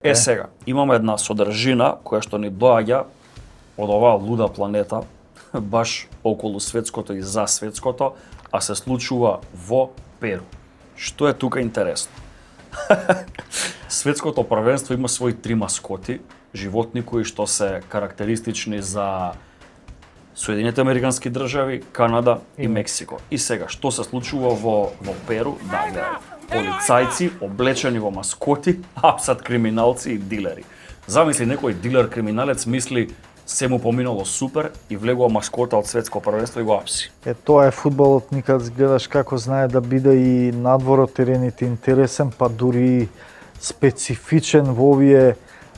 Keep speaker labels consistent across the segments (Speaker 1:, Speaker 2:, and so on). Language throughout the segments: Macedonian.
Speaker 1: Сега, имаме една содржина која што ни доаѓа од оваа луда планета, баш околу светското и за светското, а се случува во Перу. Што е тука интересно? Светското првенство има свои 3 маскоти, животни кои што се карактеристични за Соединените Американски држави, Канада и Мексико. И сега, што се случува во Перу? Да, гледај. Полицајци облечени во маскоти, апсат криминалци и дилери. Замисли некој дилер криминалец мисли се му поминало супер и влегува маскота од светско првенство и го апси.
Speaker 2: Тоа е фудбалот, никад гледаш како знае да биде и надвор од терените интересен, па дури специфичен во овие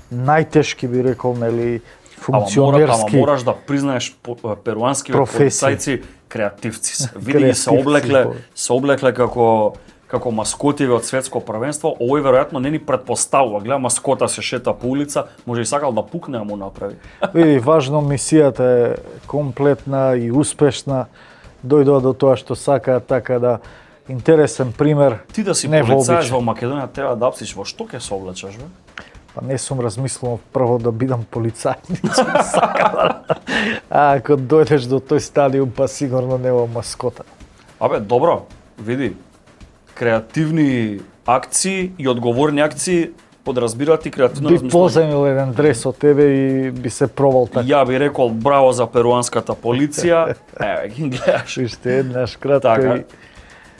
Speaker 2: најтешки, би рекол, нели, функционерски.
Speaker 1: Ама мораш да признаеш перуанските полицајци креативци се. Види се облекле како маскотиве од светско првенство. Овој веројатно не ни претпоставува. Гледа, маскота се шета по улица, може и сакал да пукне, а му направи.
Speaker 2: Види, важно, мисијата е комплетна и успешна. Дојдоа до тоа што сакаат, така да интересен пример.
Speaker 1: Ти да си полицајец во Македонија треба да апсиш, во што ќе се облечеш, бе?
Speaker 2: Па не сум размислувал прво да бидам полицајец. А ако дојдеш до тој стадиум, па сигурно не во маскота.
Speaker 1: Абе, добро, види. Креативни акции и одговорни акции подразбираат и креативно размислување.
Speaker 2: Би позајмил еден дрес од тебе и би се пробал така.
Speaker 1: Ја би рекол браво за перуанската полиција. Еве, ги гледаш.
Speaker 2: Уште еднаш кратко и